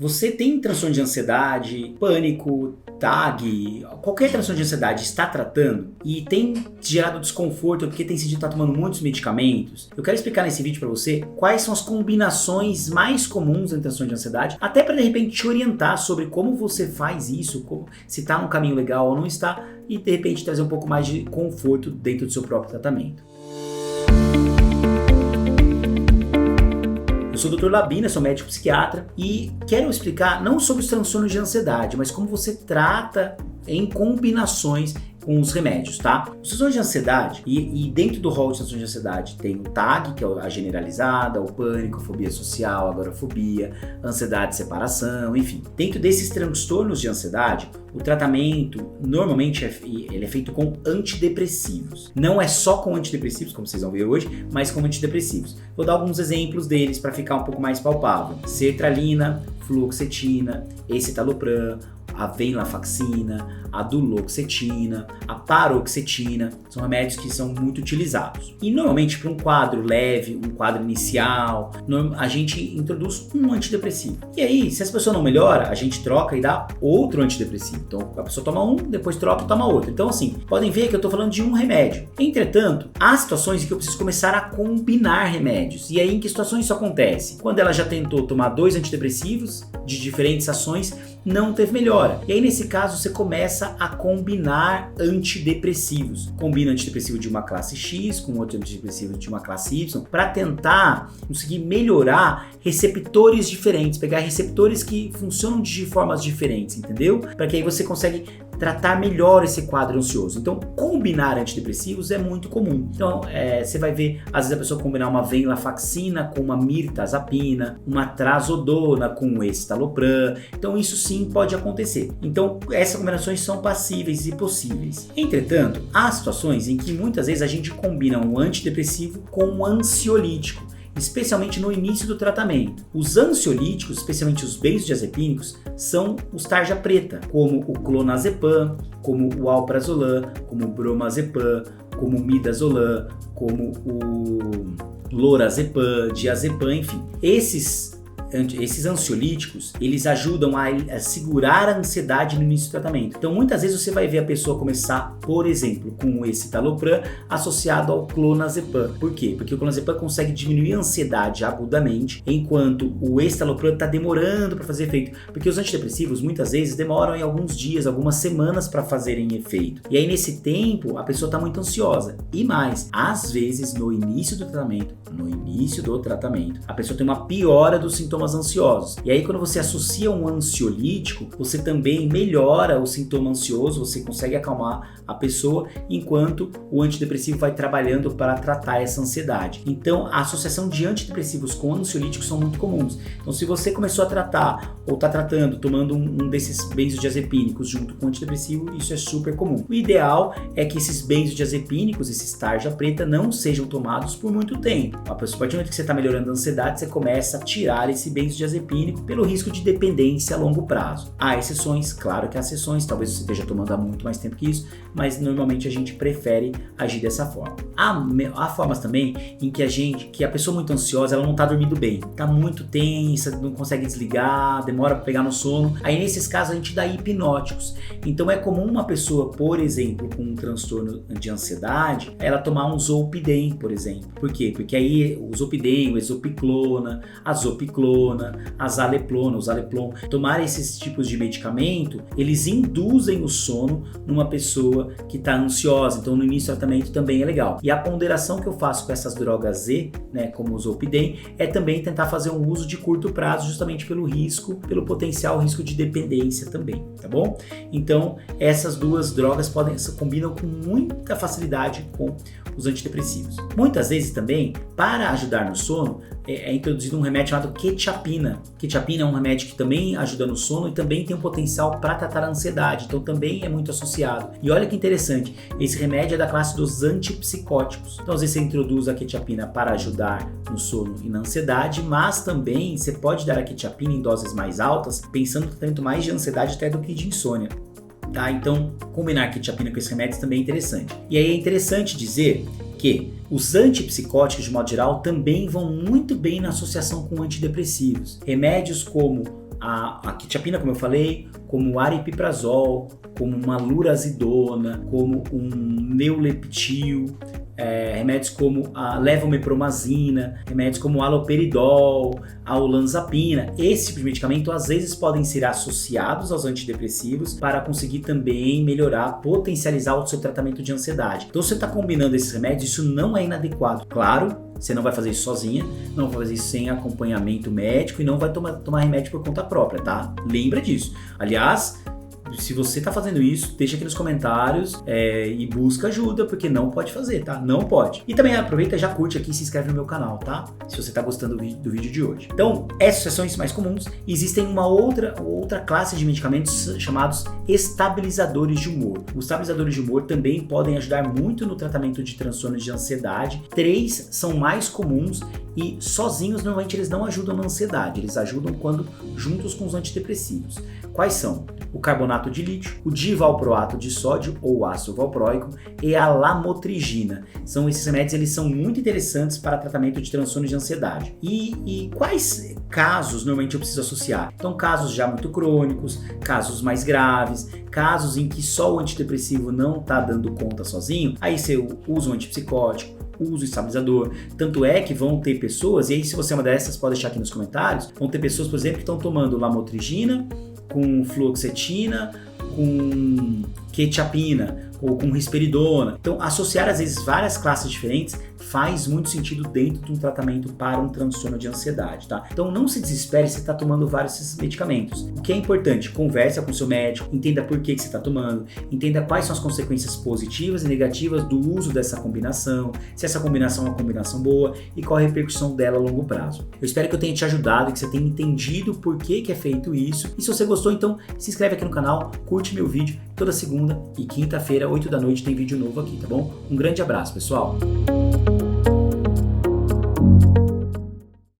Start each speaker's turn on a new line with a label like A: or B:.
A: você tem transtorno de ansiedade, pânico, TAG, qualquer transtorno de ansiedade está tratando e tem gerado desconforto porque tem sentido que está tomando muitos medicamentos, eu quero explicar nesse vídeo para você quais são as combinações mais comuns em transtorno de ansiedade, até para de repente te orientar sobre como você faz isso, se está no caminho legal ou não está, e de repente trazer um pouco mais de conforto dentro do seu próprio tratamento. Eu sou o Dr. Labina, sou médico psiquiatra e quero explicar não sobre os transtornos de ansiedade, mas como você trata em combinações com os remédios, tá? Os transtornos de ansiedade, e dentro do rol de transtornos de ansiedade tem o TAG, que é a generalizada, o pânico, a fobia social, a agorafobia, ansiedade de separação, enfim. Dentro desses transtornos de ansiedade, o tratamento normalmente ele é feito com antidepressivos. Não é só com antidepressivos, como vocês vão ver hoje, mas com antidepressivos. Vou dar alguns exemplos deles para ficar um pouco mais palpável. Sertralina, fluoxetina, escitalopram, a venlafaxina, a duloxetina, a paroxetina, são remédios que são muito utilizados. E normalmente para um quadro leve, um quadro inicial, a gente introduz um antidepressivo. E aí, se essa pessoa não melhora, a gente troca e dá outro antidepressivo. Então a pessoa toma um, depois troca e toma outro. Então assim, podem ver que eu estou falando de um remédio. Entretanto, há situações em que eu preciso começar a combinar remédios. E aí em que situações isso acontece? Quando ela já tentou tomar 2 antidepressivos de diferentes ações, não teve melhora. E aí nesse caso você começa a combinar antidepressivos. Combina antidepressivo de uma classe X com outro antidepressivo de uma classe Y para tentar conseguir melhorar receptores diferentes, pegar receptores que funcionam de formas diferentes, entendeu? Para que aí você consegue tratar melhor esse quadro ansioso. Então, combinar antidepressivos é muito comum. Então, você vai ver, às vezes a pessoa combinar uma venlafaxina com uma mirtazapina, uma trazodona com um escitalopram. Então, isso sim pode acontecer. Então, essas combinações são passíveis e possíveis. Entretanto, há situações em que muitas vezes a gente combina um antidepressivo com um ansiolítico, especialmente no início do tratamento. Os ansiolíticos, especialmente os benzodiazepínicos, são os tarja preta, como o clonazepam, como o alprazolam, como o bromazepam, como o midazolam, como o lorazepam, diazepam, enfim. Esses ansiolíticos, eles ajudam a segurar a ansiedade no início do tratamento. Então, muitas vezes você vai ver a pessoa começar, por exemplo, com o escitalopram associado ao clonazepam. Por quê? Porque o clonazepam consegue diminuir a ansiedade agudamente, enquanto o escitalopram está demorando para fazer efeito. Porque os antidepressivos, muitas vezes, demoram em alguns dias, algumas semanas para fazerem efeito. E aí, nesse tempo, a pessoa está muito ansiosa. E mais, às vezes, no início do tratamento, a pessoa tem uma piora dos sintomas ansiosos. E aí quando você associa um ansiolítico, você também melhora o sintoma ansioso, você consegue acalmar a pessoa, enquanto o antidepressivo vai trabalhando para tratar essa ansiedade. Então a associação de antidepressivos com ansiolíticos são muito comuns. Então se você começou a tratar ou está tratando, tomando um desses benzodiazepínicos junto com antidepressivo, isso é super comum. O ideal é que esses benzodiazepínicos, esses tarja preta, não sejam tomados por muito tempo. A partir do momento que você está melhorando a ansiedade, você começa a tirar esse benzodiazepínico pelo risco de dependência a longo prazo. Há exceções, claro que há exceções, talvez você esteja tomando há muito mais tempo que isso, mas normalmente a gente prefere agir dessa forma. Há formas também em que a pessoa muito ansiosa, ela não está dormindo bem, está muito tensa, não consegue desligar, demora para pegar no sono. Aí nesses casos a gente dá hipnóticos. Então é comum uma pessoa, por exemplo, com um transtorno de ansiedade, ela tomar um zolpidem, por exemplo. Por quê? Porque aí o zolpidem, o exopiclona, a zopiclona, a zaleplona, o zaleplon, tomar esses tipos de medicamento, eles induzem o sono numa pessoa que está ansiosa. Então no início do tratamento também é legal. E a ponderação que eu faço com essas drogas Z, como o zolpidem, é também tentar fazer um uso de curto prazo, justamente pelo pelo potencial risco de dependência também, tá bom? Então essas duas drogas combinam com muita facilidade com os antidepressivos. Muitas vezes também, para ajudar no sono, é introduzido um remédio chamado quetiapina. Quetiapina é um remédio que também ajuda no sono e também tem um potencial para tratar a ansiedade, então também é muito associado. E olha que interessante, esse remédio é da classe dos antipsicóticos. Então às vezes você introduz a quetiapina para ajudar no sono e na ansiedade, mas também você pode dar a quetiapina em doses mais altas, pensando no tratamento mais de ansiedade até do que de insônia. Tá? Então, combinar quetiapina com esses remédios também é interessante. E aí é interessante dizer que os antipsicóticos, de modo geral, também vão muito bem na associação com antidepressivos. Remédios como a quetiapina, como eu falei, como o aripiprazol, como uma lurazidona, como um neuleptil, remédios como a levomepromazina, remédios como haloperidol, a olanzapina. Esse tipo de medicamento às vezes podem ser associados aos antidepressivos para conseguir também melhorar, potencializar o seu tratamento de ansiedade. Então, se você está combinando esses remédios, isso não é inadequado. Claro, você não vai fazer isso sozinha, não vai fazer isso sem acompanhamento médico e não vai tomar remédio por conta própria, tá? Lembra disso. Aliás, se você tá fazendo isso, deixa aqui nos comentários e busca ajuda, porque não pode fazer, tá? Não pode. E também aproveita, já curte aqui e se inscreve no meu canal, tá? Se você tá gostando do vídeo de hoje. Então, essas são as mais comuns. Existem uma outra classe de medicamentos chamados estabilizadores de humor. Os estabilizadores de humor também podem ajudar muito no tratamento de transtornos de ansiedade. 3 são mais comuns e sozinhos, normalmente, eles não ajudam na ansiedade. Eles ajudam quando juntos com os antidepressivos. Quais são? O carbonato de lítio, o divalproato de sódio ou ácido valproico e a lamotrigina. Esses remédios, eles são muito interessantes para tratamento de transtornos de ansiedade. E quais casos normalmente eu preciso associar? Então, casos já muito crônicos, casos mais graves, casos em que só o antidepressivo não está dando conta sozinho, aí você usa um antipsicótico, usa o estabilizador. Tanto é que vão ter pessoas, e aí se você é uma dessas, pode deixar aqui nos comentários, vão ter pessoas, por exemplo, que estão tomando lamotrigina com fluoxetina, com quetiapina ou com risperidona. Então, associar às vezes várias classes diferentes faz muito sentido dentro de um tratamento para um transtorno de ansiedade, tá? Então, não se desespere se está tomando vários desses medicamentos. O que é importante, conversa com seu médico, entenda por que você está tomando, entenda quais são as consequências positivas e negativas do uso dessa combinação, se essa combinação é uma combinação boa e qual a repercussão dela a longo prazo. Eu espero que eu tenha te ajudado e que você tenha entendido por que é feito isso. E se você gostou, então se inscreve aqui no canal, curte meu vídeo. Toda segunda e quinta-feira, 8 da noite, tem vídeo novo aqui, tá bom? Um grande abraço, pessoal!